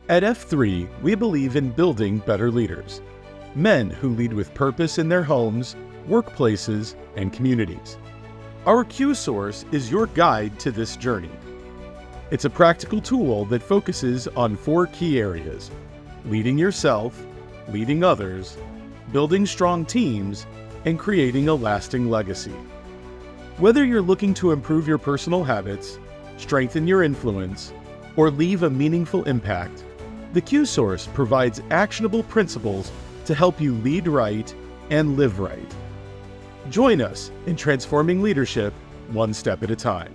At F3, we believe in building better leaders, men who lead with purpose in their homes, workplaces, and communities. Our QSource is your guide to this journey. It's a practical tool that focuses on 4 key areas: leading yourself, leading others, building strong teams, and creating a lasting legacy. Whether you're looking to improve your personal habits, strengthen your influence, or leave a meaningful impact, the QSource provides actionable principles to help you lead right and live right. Join us in transforming leadership one step at a time.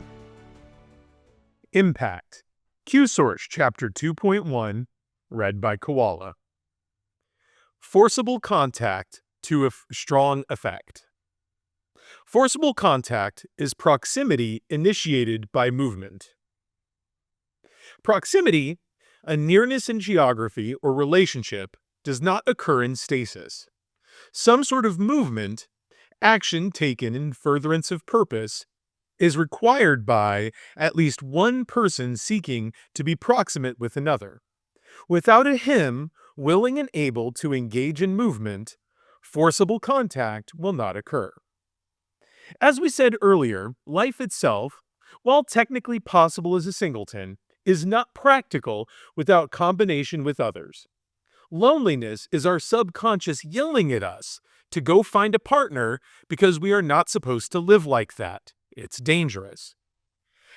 Impact. QSource Chapter 2.1, read by Koala. Forcible contact to a strong effect. Forcible contact is proximity initiated by movement. Proximity, a nearness in geography or relationship, does not occur in stasis. Some sort of movement, action taken in furtherance of purpose, is required by at least one person seeking to be proximate with another. Without a him willing and able to engage in movement, forcible contact will not occur. As we said earlier, life itself, while technically possible as a singleton, is not practical without combination with others. Loneliness is our subconscious yelling at us to go find a partner because we are not supposed to live like that. It's dangerous.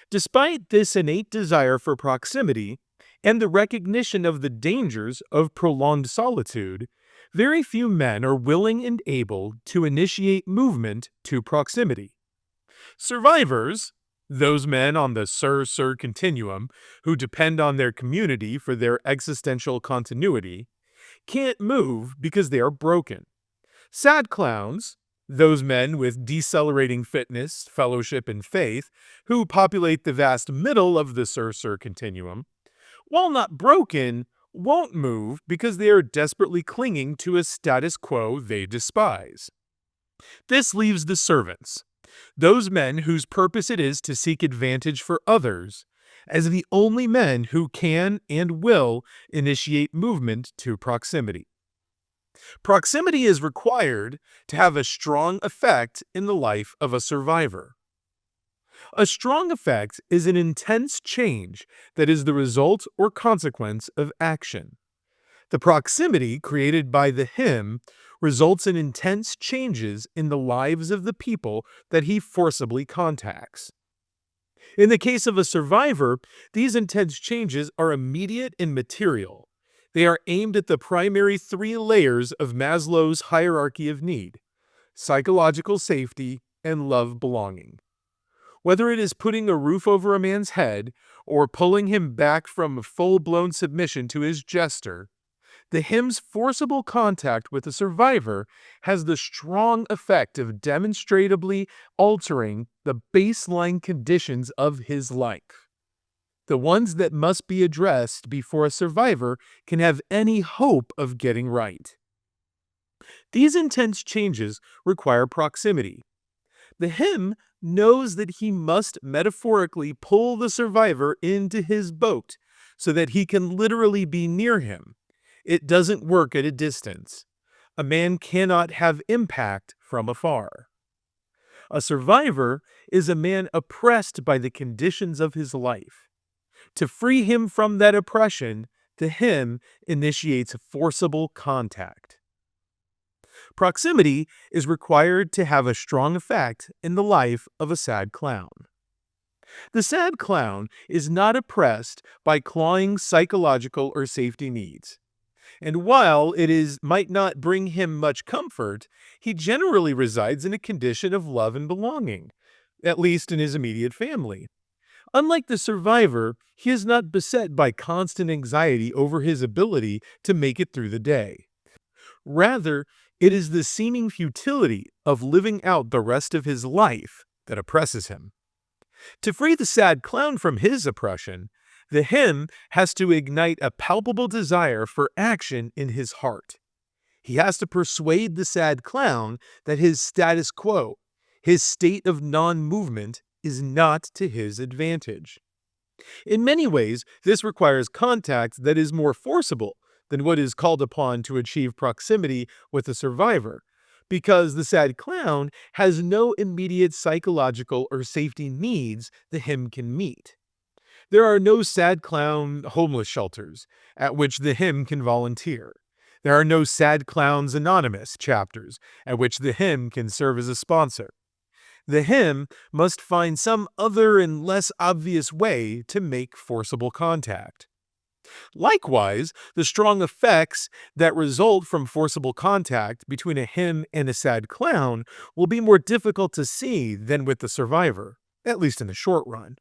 Despite this innate desire for proximity and the recognition of the dangers of prolonged solitude, very few men are willing and able to initiate movement to proximity. Survivors, those men on the Sir continuum who depend on their community for their existential continuity, can't move because they are broken. Sad clowns, those men with decelerating fitness, fellowship, and faith who populate the vast middle of the Sir continuum, while not broken, won't move because they are desperately clinging to a status quo they despise. This leaves the servants, those men whose purpose it is to seek advantage for others, as the only men who can and will initiate movement to proximity. Proximity is required to have a strong effect in the life of a survivor. A strong effect is an intense change that is the result or consequence of action. The proximity created by the him results in intense changes in the lives of the people that he forcibly contacts. In the case of a survivor, these intense changes are immediate and material. They are aimed at the primary 3 layers of Maslow's hierarchy of need: psychological safety and love belonging. Whether it is putting a roof over a man's head or pulling him back from full-blown submission to his jester, the him's forcible contact with the survivor has the strong effect of demonstrably altering the baseline conditions of his life, the ones that must be addressed before a survivor can have any hope of getting right. These intense changes require proximity. The him knows that he must metaphorically pull the survivor into his boat so that he can literally be near him. It doesn't work at a distance. A man cannot have impact from afar. A survivor is a man oppressed by the conditions of his life. To free him from that oppression, the him initiates forcible contact. Proximity is required to have a strong effect in the life of a sad clown. The sad clown is not oppressed by clawing psychological or safety needs. And while might not bring him much comfort, he generally resides in a condition of love and belonging, at least in his immediate family. Unlike the survivor, he is not beset by constant anxiety over his ability to make it through the day. Rather, it is the seeming futility of living out the rest of his life that oppresses him. To free the sad clown from his oppression, the him has to ignite a palpable desire for action in his heart. He has to persuade the sad clown that his status quo, his state of non-movement, is not to his advantage. In many ways, this requires contact that is more forcible than what is called upon to achieve proximity with a survivor, because the sad clown has no immediate psychological or safety needs the him can meet. There are no sad clown homeless shelters at which the him can volunteer. There are no Sad Clowns Anonymous chapters at which the him can serve as a sponsor. The him must find some other and less obvious way to make forcible contact. Likewise, the strong effects that result from forcible contact between a him and a sad clown will be more difficult to see than with the survivor, at least in the short run.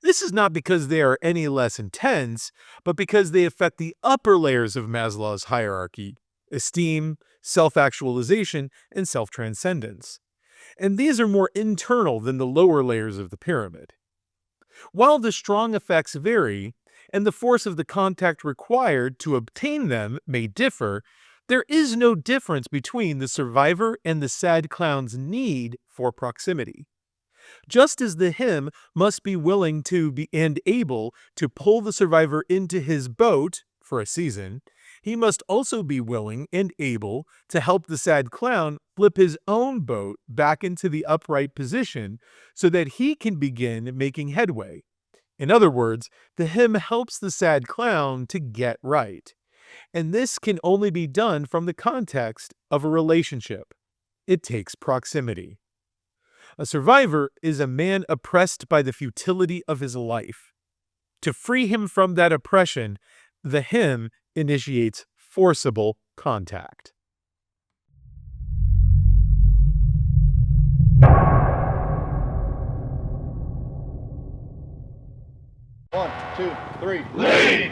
This is not because they are any less intense, but because they affect the upper layers of Maslow's hierarchy: esteem, self-actualization, and self-transcendence. And these are more internal than the lower layers of the pyramid. While the strong effects vary, and the force of the contact required to obtain them may differ, there is no difference between the survivor and the sad clown's need for proximity. Just as the him must be willing to be and able to pull the survivor into his boat for a season, he must also be willing and able to help the sad clown flip his own boat back into the upright position so that he can begin making headway. In other words, the him helps the sad clown to get right. And this can only be done from the context of a relationship. It takes proximity. A survivor is a man oppressed by the futility of his life. To free him from that oppression, the him initiates forcible contact. One, two, three. Lead!